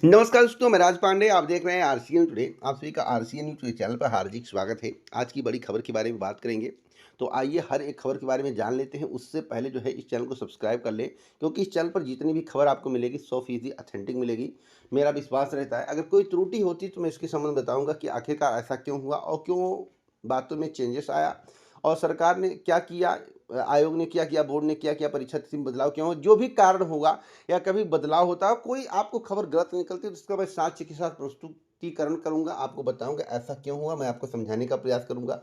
नमस्कार दोस्तों, मैं राज पांडे। आप देख रहे हैं आरसीएन टुडे। आप सभी का आरसीएन न्यूज़ टुडे चैनल पर हार्दिक स्वागत है। आज की बड़ी खबर के बारे में बात करेंगे। तो आइए हर एक खबर के बारे में जान लेते हैं। उससे पहले जो है इस चैनल को सब्सक्राइब कर लें, क्योंकि इस चैनल पर जितनी भी खबर आपको मिलेगी 100% ऑथेंटिक मिलेगी। मेरा विश्वास रहता है अगर कोई त्रुटि होती तो मैं इसके संबंध में बताऊंगा कि आखिरकार ऐसा क्यों हुआ और क्यों बातों में चेंजेस आया और सरकार ने क्या किया, आयोग ने क्या किया, बोर्ड ने क्या किया, परीक्षा तिथि में बदलाव क्यों, जो भी कारण होगा या कभी बदलाव होता है, कोई आपको खबर गलत निकलती है तो उसका मैं साक्ष्य के साथ प्रस्तुतिकरण करूंगा, आपको बताऊंगा ऐसा क्यों हुआ, मैं आपको समझाने का प्रयास करूंगा।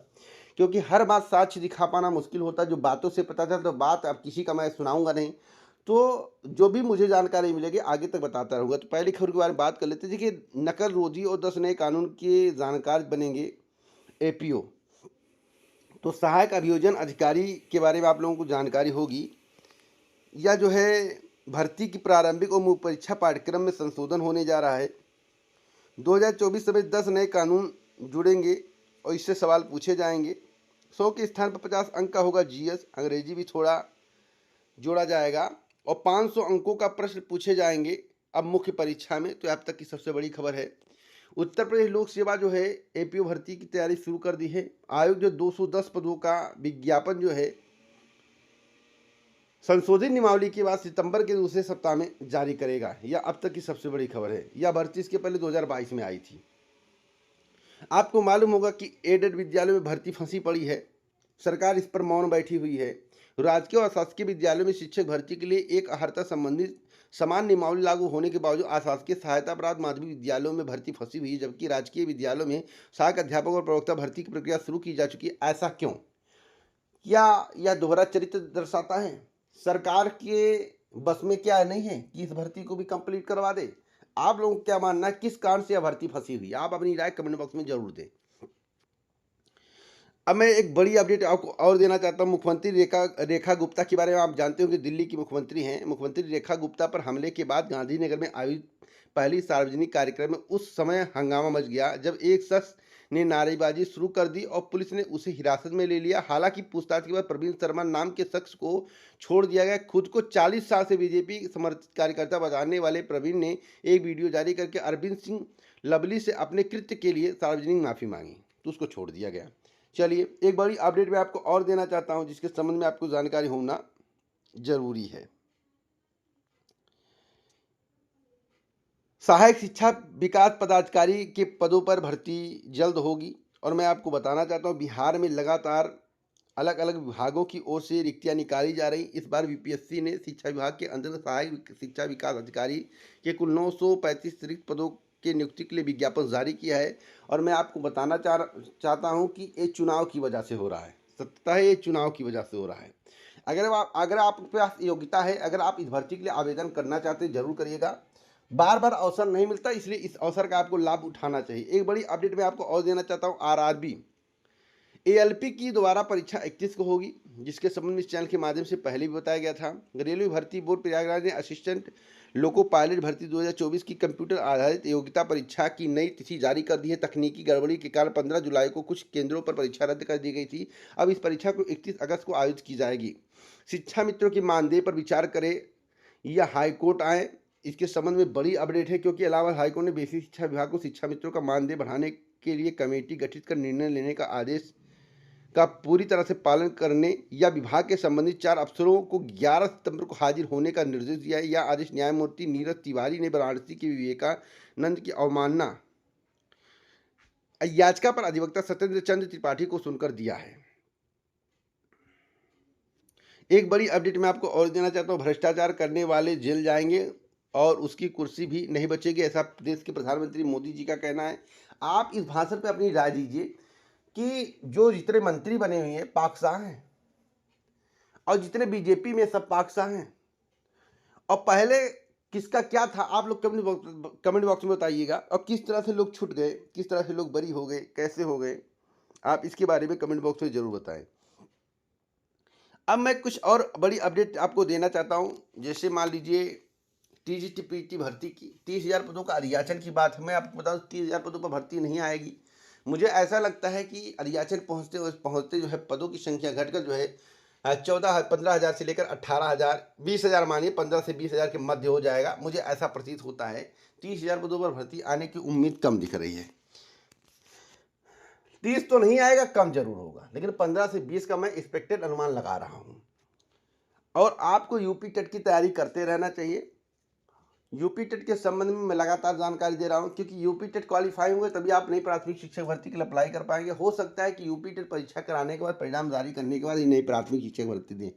क्योंकि हर बात साक्ष्य दिखा पाना मुश्किल होता है। जो बातों से पता चलता, तो बात अब किसी का मैं सुनाऊंगा नहीं। तो जो भी मुझे जानकारी मिलेगी आगे तक बताता रहूंगा। तो पहली खबर के बारे में बात कर लेते हैं। देखिए, नकल रोजी और 10 नए कानून के जानकार बनेंगे एपीओ। तो सहायक अभियोजन अधिकारी के बारे में आप लोगों को जानकारी होगी। या जो है भर्ती की प्रारंभिक और मुख्य परीक्षा पाठ्यक्रम में संशोधन होने जा रहा है। 2024 समेत 10 नए कानून जुड़ेंगे और इससे सवाल पूछे जाएंगे। 100 के स्थान पर 50 अंक का होगा जीएस, अंग्रेजी भी थोड़ा जोड़ा जाएगा और 500 अंकों का प्रश्न पूछे जाएंगे अब मुख्य परीक्षा में। तो अब तक की सबसे बड़ी खबर है। उत्तर प्रदेश लोक सेवा जो है एपीओ भर्ती की तैयारी शुरू कर दी है। आयोग जो 210 पदों का विज्ञापन जो है संशोधित नियमावली के बाद सितंबर के दूसरे सप्ताह में जारी करेगा। यह अब तक की सबसे बड़ी खबर है। यह भर्ती इसके पहले 2022 में आई थी। आपको मालूम होगा कि एडेड विद्यालयों में भर्ती फंसी पड़ी है। सरकार इस पर मौन बैठी हुई है। राजकीय और अशासकीय विद्यालयों में शिक्षक भर्ती के लिए एक अर्हता संबंधित समान नियमावली लागू होने के बावजूद अशासकीय सहायता प्राप्त माध्यमिक विद्यालयों में भर्ती फंसी हुई है, जबकि राजकीय विद्यालयों में सहायक अध्यापक और प्रवक्ता भर्ती की प्रक्रिया शुरू की जा चुकी है। ऐसा क्यों? क्या यह दोहरा चरित्र दर्शाता है? सरकार के बस में क्या नहीं है कि इस भर्ती को भी कंप्लीट करवा दे? आप लोगों को क्या मानना है, किस कारण से यह भर्ती फंसी हुई? आप अपनी राय कमेंट बॉक्स में जरूर दें। अब मैं एक बड़ी अपडेट आपको और देना चाहता हूँ। मुख्यमंत्री रेखा गुप्ता के बारे में आप जानते हो कि दिल्ली की मुख्यमंत्री हैं। मुख्यमंत्री रेखा गुप्ता पर हमले के बाद गांधीनगर में आयोजित पहली सार्वजनिक कार्यक्रम में उस समय हंगामा मच गया जब एक शख्स ने नारेबाजी शुरू कर दी और पुलिस ने उसे हिरासत में ले लिया। हालांकि पूछताछ के बाद प्रवीण शर्मा नाम के शख्स को छोड़ दिया गया। खुद को 40 साल से बीजेपी समर्थित कार्यकर्ता बताने वाले प्रवीण ने एक वीडियो जारी करके अरविंद सिंह लवली से अपने कृत्य के लिए सार्वजनिक माफी मांगी, तो उसको छोड़ दिया गया। चलिए, एक बड़ी अपडेट मैं आपको और देना चाहता हूं जिसके संबंध में आपको जानकारी होना जरूरी है। सहायक शिक्षा विकास पदाधिकारी के पदों पर भर्ती जल्द होगी और मैं आपको बताना चाहता हूं बिहार में लगातार अलग अलग विभागों की ओर से रिक्तियां निकाली जा रही। इस बार यूपीएससी ने शिक्षा विभाग के अंतर्गत सहायक शिक्षा विकास अधिकारी के कुल 935 रिक्त पदों के नियुक्ति के लिए विज्ञापन जारी किया है। और मैं आपको बताना चाहता हूं कि ये चुनाव की वजह से हो रहा है। सत्ता है, ये चुनाव की वजह से हो रहा है। अगर आपके पास योग्यता है, अगर आप इस भर्ती के लिए आवेदन करना चाहते हैं, जरूर करिएगा। बार बार अवसर नहीं मिलता, इसलिए इस अवसर का आपको लाभ उठाना चाहिए। एक बड़ी अपडेट मैं आपको और देना चाहता हूँ। आरआरबी एएलपी की दोबारा परीक्षा 31 को होगी, जिसके संबंध में इस चैनल के माध्यम से पहले भी बताया गया था। रेलवे भर्ती बोर्ड प्रयागराज ने असिस्टेंट लोको पायलट भर्ती 2024 की कंप्यूटर आधारित योग्यता परीक्षा की नई तिथि जारी कर दी है। तकनीकी गड़बड़ी के कारण 15 जुलाई को कुछ केंद्रों पर परीक्षा रद्द कर दी गई थी। अब इस परीक्षा को 31 अगस्त को आयोजित की जाएगी। शिक्षा मित्रों के मानदेय पर विचार करे या हाईकोर्ट आए, इसके संबंध में बड़ी अपडेट है, क्योंकि इलाहाबाद हाईकोर्ट ने बेसिक शिक्षा विभाग को शिक्षा मित्रों का मानदेय बढ़ाने के लिए कमेटी गठित कर निर्णय लेने का आदेश का पूरी तरह से पालन करने या विभाग के संबंधित 4 अफसरों को 11 सितंबर को हाजिर होने का निर्देश दिया है। यह आदेश न्यायमूर्ति नीरज तिवारी ने वाराणसी के विवेकानंद की अवमानना याचिका पर अधिवक्ता सत्येंद्र चंद्र त्रिपाठी को सुनकर दिया है। एक बड़ी अपडेट मैं आपको और देना चाहता हूँ। भ्रष्टाचार करने वाले जेल जाएंगे और उसकी कुर्सी भी नहीं बचेगी, ऐसा देश के प्रधानमंत्री मोदी जी का कहना है। आप इस भाषण पर अपनी राय दीजिए कि जो जितने मंत्री बने हुए हैं पाकशाह हैं और जितने बीजेपी में सब पाकशाह हैं, और पहले किसका क्या था, आप लोग कमेंट बॉक्स में बताइएगा। और किस तरह से लोग छूट गए, किस तरह से लोग बरी हो गए, कैसे हो गए, आप इसके बारे में कमेंट बॉक्स में जरूर बताएं। अब मैं कुछ और बड़ी अपडेट आपको देना चाहता हूं। जैसे मान लीजिए टीजीटीपीटी भर्ती की 30,000 पदों का अरियाचन की बात है। मैं आपको बता दूं 30,000 पदों पर भर्ती नहीं आएगी। मुझे ऐसा लगता है कि अरियाचन पहुंचते जो है पदों की संख्या घटकर जो है 14 15,000 से लेकर 18,000 20,000 मानिए 15 से 20,000 के मध्य हो जाएगा। मुझे ऐसा प्रतीत होता है 30,000 पदों पर भर्ती आने की उम्मीद कम दिख रही है। 30 तो नहीं आएगा, कम जरूर होगा, लेकिन 15 से 20 का मैं एक्सपेक्टेड अनुमान लगा रहा हूँ। और आपको यूपी टेट की तैयारी करते रहना चाहिए। यूपी टेट के संबंध में मैं लगातार जानकारी दे रहा हूं, क्योंकि यूपी टेट क्वालिफाई होंगे तभी आप नई प्राथमिक शिक्षक भर्ती के लिए अप्लाई कर पाएंगे। हो सकता है कि यूपी टेट परीक्षा कराने के बाद, परिणाम जारी करने के बाद ही नई प्राथमिक शिक्षक भर्ती दें।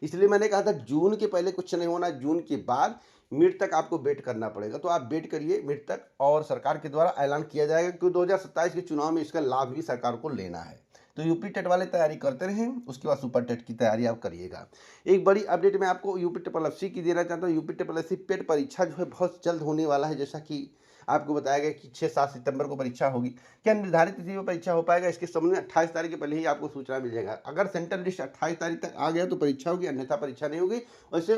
इसलिए मैंने कहा था जून के पहले कुछ नहीं होना, जून के बाद मिड तक आपको वेट करना पड़ेगा। तो आप वेट करिए मिड तक, और सरकार के द्वारा ऐलान किया जाएगा, क्योंकि 2027 के चुनाव में इसका लाभ भी सरकार को लेना है। तो यूपी टेट वाले तैयारी करते रहें, उसके बाद सुपर टेट की तैयारी आप करिएगा। एक बड़ी अपडेट मैं आपको यूपी ट्रिपल एससी की देना चाहता हूँ। यूपी ट्रिपल एससी पेट परीक्षा जो है बहुत जल्द होने वाला है, जैसा कि आपको बताया गया कि 6-7 सितंबर को परीक्षा होगी। क्या निर्धारित तिथि में परीक्षा हो पाएगा, इसके संबंध में 28 तारीख के पहले ही आपको सूचना मिल जाएगा। अगर सेंट्रल लिस्ट 28 तारीख तक आ गया तो परीक्षा होगी, अन्यथा परीक्षा नहीं होगी। वैसे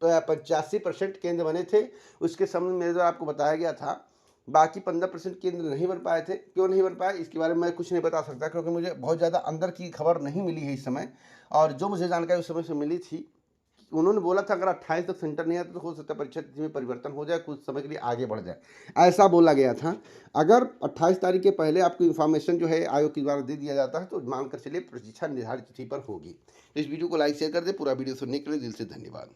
85% केंद्र बने थे, उसके संबंध में मेरे द्वारा आपको बताया गया था। बाकी 15% केंद्र नहीं बन पाए थे। क्यों नहीं बन पाए, इसके बारे में मैं कुछ नहीं बता सकता, क्योंकि मुझे बहुत ज़्यादा अंदर की खबर नहीं मिली है इस समय। और जो मुझे जानकारी उस समय से मिली थी, उन्होंने बोला था अगर 28 तक सेंटर नहीं आता तो हो सकता है परीक्षा तिथि में परिवर्तन हो जाए, कुछ समय के लिए आगे बढ़ जाए, ऐसा बोला गया था। अगर 28 तारीख के पहले आपको इन्फॉर्मेशन जो है आयोग के द्वारा दे दिया जाता है तो मानकर चलिए परीक्षा निर्धारित तिथि पर होगी। तो इस वीडियो को लाइक शेयर कर दे। पूरा वीडियो सुनने के लिए दिल से धन्यवाद।